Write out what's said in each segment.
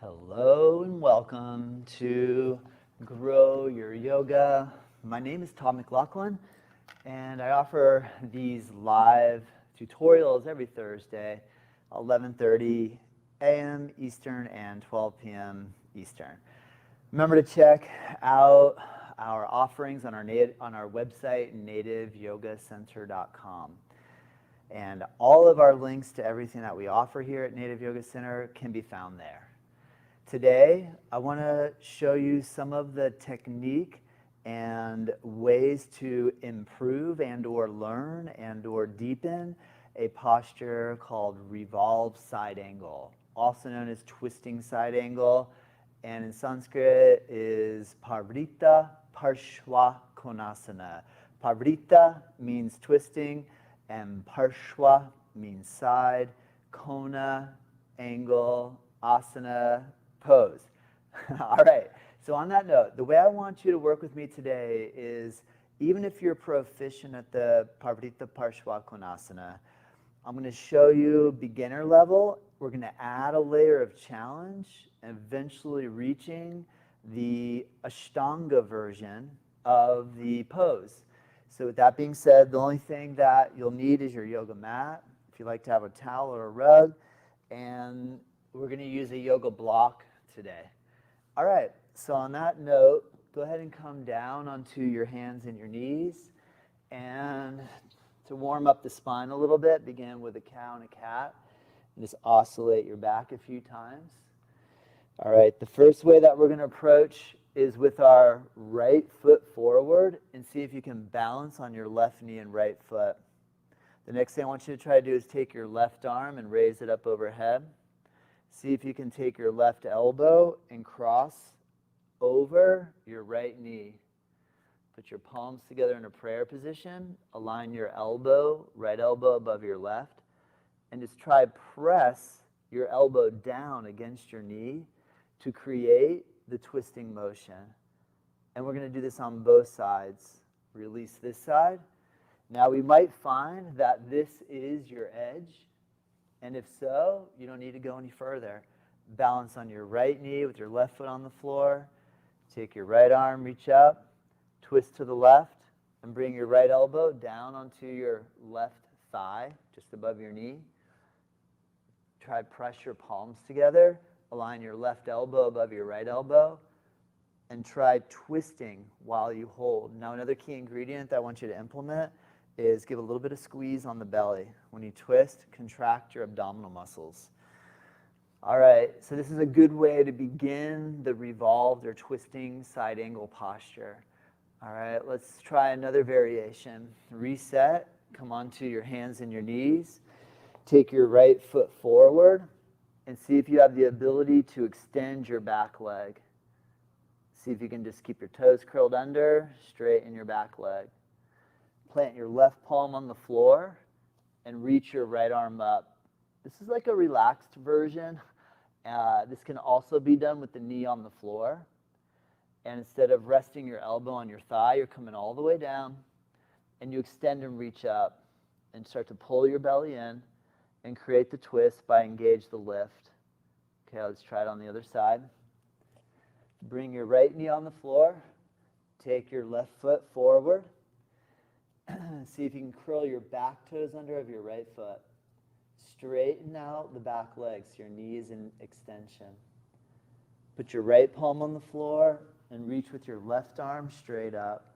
Hello and welcome to Grow Your Yoga. My name is Todd McLaughlin, and I offer these live tutorials every Thursday, 11:30 a.m. Eastern and 12 p.m. Eastern. Remember to check out our offerings on our website, nativeyogacenter.com. And all of our links to everything that we offer here at Native Yoga Center can be found there. Today, I want to show you some of the technique and ways to improve and or learn and or deepen a posture called revolve side angle, also known as twisting side angle, and in Sanskrit is Parvritta Parsvakonasana. Parvritta means twisting, and Parshva means side, Kona, angle, asana, pose. All right, so on that note, the way I want you to work with me today is, even if you're proficient at the Parvritta Parsvakonasana, I'm going to show you beginner level. We're going to add a layer of challenge, eventually reaching the Ashtanga version of the pose. So with that being said, the only thing that you'll need is your yoga mat, if you like to have a towel or a rug, and we're going to use a yoga block today. All right, so on that note, go ahead and come down onto your hands and your knees. And to warm up the spine a little bit, begin with a cow and a cat. And just oscillate your back a few times. All right, the first way that we're going to approach is with our right foot forward, and see if you can balance on your left knee and right foot. The next thing I want you to try to do is take your left arm and raise it up overhead. See if you can take your left elbow and cross over your right knee. Put your palms together in a prayer position. Align your elbow, right elbow above your left, and just try press your elbow down against your knee to create the twisting motion. And we're going to do this on both sides. Release this side. Now we might find that this is your edge, and if so, you don't need to go any further. Balance on your right knee with your left foot on the floor. Take your right arm, reach up, twist to the left, and bring your right elbow down onto your left thigh, just above your knee. Try press your palms together. Align your left elbow above your right elbow, and try twisting while you hold. Now, another key ingredient that I want you to implement is give a little bit of squeeze on the belly. When you twist, contract your abdominal muscles. All right, so this is a good way to begin the revolved or twisting side angle posture. All right, let's try another variation. Reset, come onto your hands and your knees. Take your right foot forward and see if you have the ability to extend your back leg. See if you can just keep your toes curled under, straighten your back leg. Plant your left palm on the floor and reach your right arm up. This is like a relaxed version. This can also be done with the knee on the floor. And instead of resting your elbow on your thigh, you're coming all the way down, and you extend and reach up and start to pull your belly in and create the twist by engage the lift. Okay, let's try it on the other side. Bring your right knee on the floor. Take your left foot forward. See if you can curl your back toes under of your right foot. Straighten out the back legs, your knees in extension. Put your right palm on the floor and reach with your left arm straight up.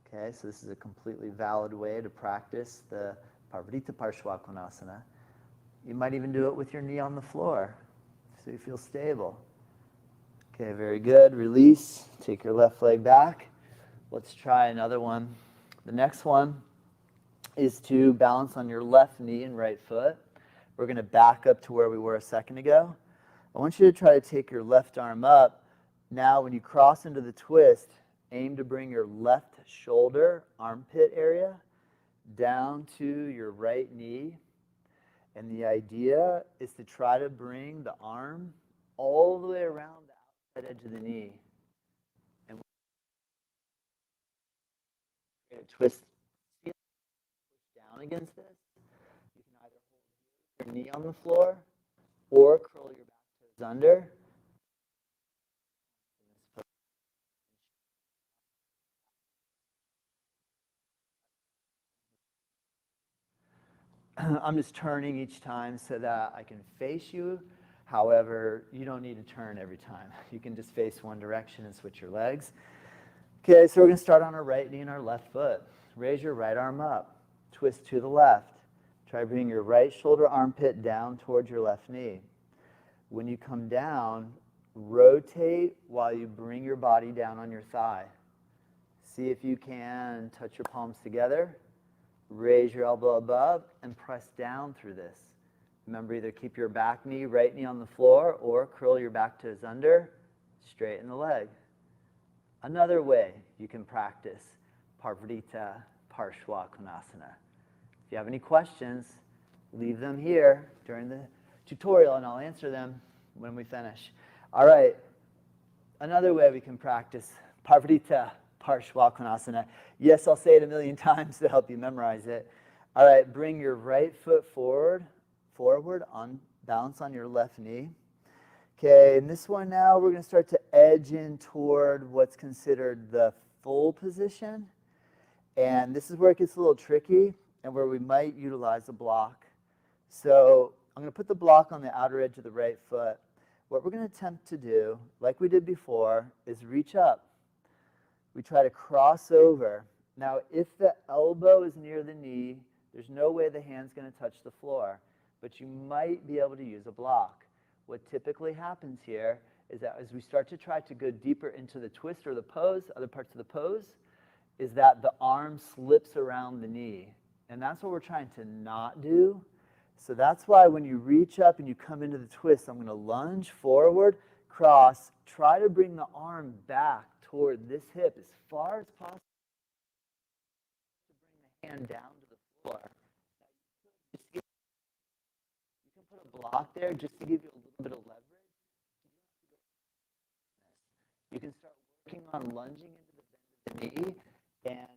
Okay, so this is a completely valid way to practice the Parvritta Parsvakonasana. You might even do it with your knee on the floor so you feel stable. Okay, very good. Release. Take your left leg back. Let's try another one. The next one is to balance on your left knee and right foot. We're going to back up to where we were a second ago. I want you to try to take your left arm up. Now, when you cross into the twist, aim to bring your left shoulder, armpit area, down to your right knee. And the idea is to try to bring the arm all the way around the outside edge of the knee. And we're going to twist down against this. You can either hold your knee on the floor or curl your back toes under I'm just turning each time so that I can face you. However, you don't need to turn every time. You can just face one direction and switch your legs. Okay, so we're going to start on our right knee and our left foot. Raise your right arm up. Twist to the left. Try to bring your right shoulder armpit down towards your left knee. When you come down, rotate while you bring your body down on your thigh. See if you can touch your palms together. Raise your elbow above and press down through this. Remember, either keep your back knee, right knee on the floor, or curl your back toes under, straighten the leg. Another way you can practice Parvritta Parsvakonasana. If you have any questions, leave them here during the tutorial and I'll answer them when we finish. All right, another way we can practice Parvritta Parsvakonasana. Yes, I'll say it a million times to help you memorize it. All right, bring your right foot forward, on balance on your left knee. Okay, in this one now, we're going to start to edge in toward what's considered the full position. And this is where it gets a little tricky and where we might utilize a block. So I'm going to put the block on the outer edge of the right foot. What we're going to attempt to do, like we did before, is reach up. We try to cross over. Now, if the elbow is near the knee, there's no way the hand's going to touch the floor, but you might be able to use a block. What typically happens here is that as we start to try to go deeper into the twist or the pose, other parts of the pose, is that the arm slips around the knee. And that's what we're trying to not do. So that's why when you reach up and you come into the twist, I'm going to lunge forward, cross, try to bring the arm back toward this hip as far as possible to bring the hand down to the floor. You can put a block there just to give you a little bit of leverage. You can start working on lunging into the bend of the knee and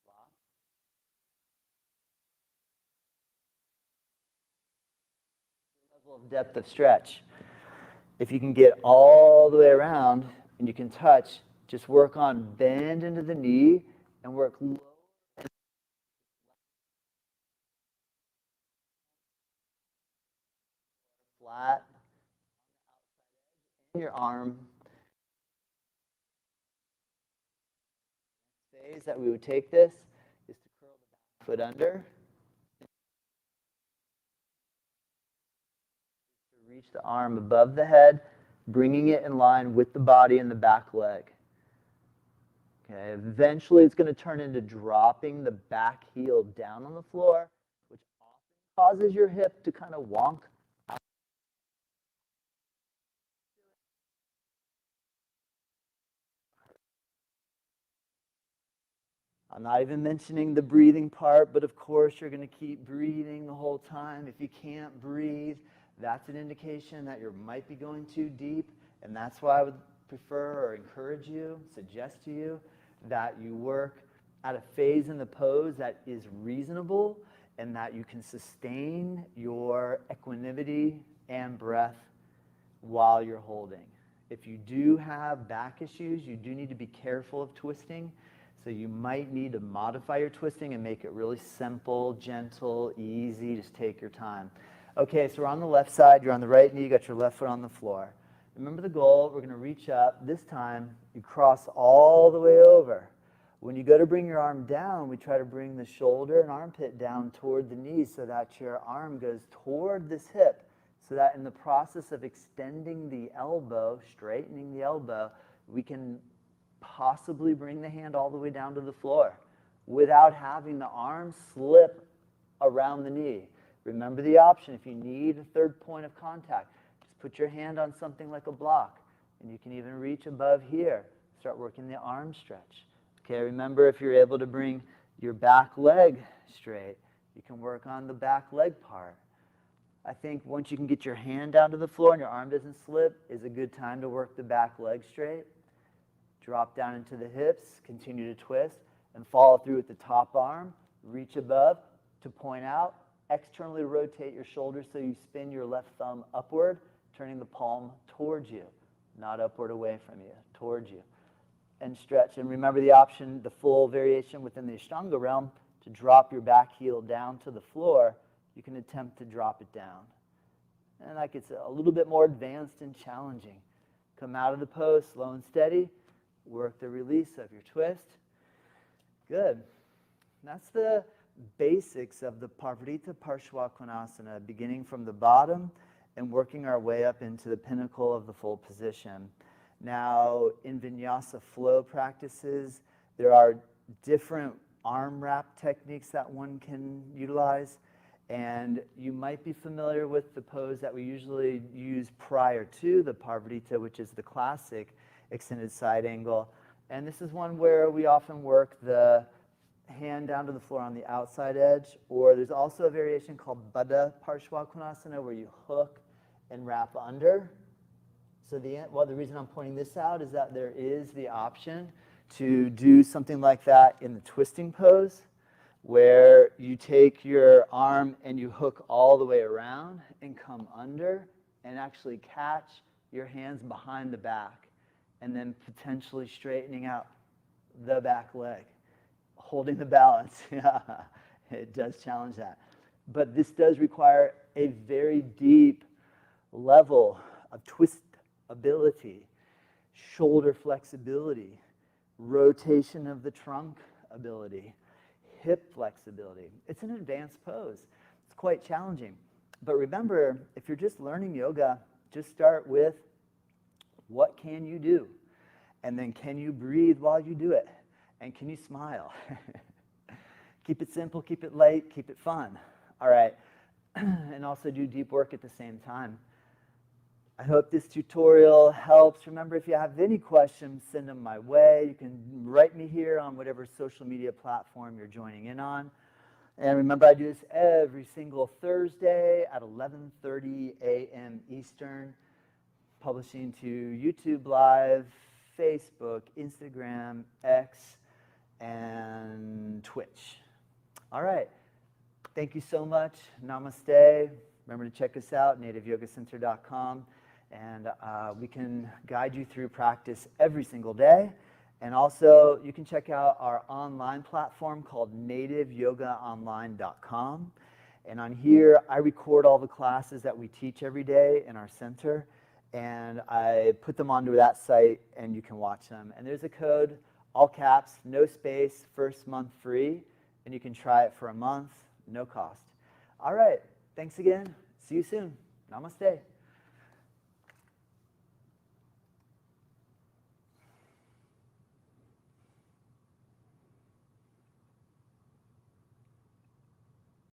block. Level of depth of stretch. If you can get all the way around and you can touch, just work on bend into the knee and work low and flat in your arm. Phase that we would take this is to curl the back foot under. To reach the arm above the head, bringing it in line with the body and the back leg. Okay, eventually it's going to turn into dropping the back heel down on the floor, which often causes your hip to kind of wonk out. I'm not even mentioning the breathing part, but of course you're going to keep breathing the whole time. If you can't breathe, that's an indication that you might be going too deep, and that's why I would prefer or encourage you, suggest to you, that you work at a phase in the pose that is reasonable and that you can sustain your equanimity and breath while you're holding. If you do have back issues, you do need to be careful of twisting. So you might need to modify your twisting and make it really simple, gentle, easy. Just take your time. Okay, so we're on the left side. You're on the right knee. You got your left foot on the floor. Remember the goal. We're going to reach up. This time, you cross all the way over. When you go to bring your arm down, we try to bring the shoulder and armpit down toward the knee so that your arm goes toward this hip, so that in the process of extending the elbow, straightening the elbow, we can possibly bring the hand all the way down to the floor without having the arm slip around the knee. Remember the option. If you need a third point of contact, just put your hand on something like a block, and you can even reach above here. Start working the arm stretch. Okay, remember, if you're able to bring your back leg straight, you can work on the back leg part. I think once you can get your hand down to the floor and your arm doesn't slip, is a good time to work the back leg straight. Drop down into the hips, continue to twist, and follow through with the top arm. Reach above to point out. Externally rotate your shoulders so you spin your left thumb upward, turning the palm towards you, not upward away from you, towards you. And stretch. And remember the option, the full variation within the Ashtanga realm, to to drop your back heel down to the floor, you can attempt to drop it down. And that gets a little bit more advanced and challenging. Come out of the pose, slow and steady. Work the release of your twist. Good. That's the basics of the Parvritta Parsvakonasana, beginning from the bottom and working our way up into the pinnacle of the full position. Now, in vinyasa flow practices, there are different arm wrap techniques that one can utilize. And you might be familiar with the pose that we usually use prior to the Parvritta, which is the classic extended side angle. And this is one where we often work the hand down to the floor on the outside edge, or there's also a variation called Parvritta Parsvakonasana where you hook and wrap under. So the reason I'm pointing this out is that there is the option to do something like that in the twisting pose, where you take your arm and you hook all the way around and come under and actually catch your hands behind the back and then potentially straightening out the back leg, holding the balance. Yeah, it does challenge that. But this does require a very deep level of twist ability, shoulder flexibility, rotation of the trunk ability, hip flexibility. It's an advanced pose. It's quite challenging. But remember, if you're just learning yoga, just start with what can you do? And then can you breathe while you do it? And can you smile? Keep it simple, keep it light, keep it fun. All right. And also do deep work at the same time. I hope this tutorial helps. Remember, if you have any questions, send them my way. You can write me here on whatever social media platform you're joining in on. And remember, I do this every single Thursday at 11:30 a.m. Eastern, publishing to YouTube Live, Facebook, Instagram, X, and Twitch. All right. Thank you so much. Namaste. Remember to check us out, nativeyogacenter.com. And we can guide you through practice every single day. And also, you can check out our online platform called nativeyogaonline.com. And on here, I record all the classes that we teach every day in our center. And I put them onto that site, and you can watch them. And there's a code, all caps, no space, first month free. And you can try it for a month, no cost. All right. Thanks again. See you soon. Namaste.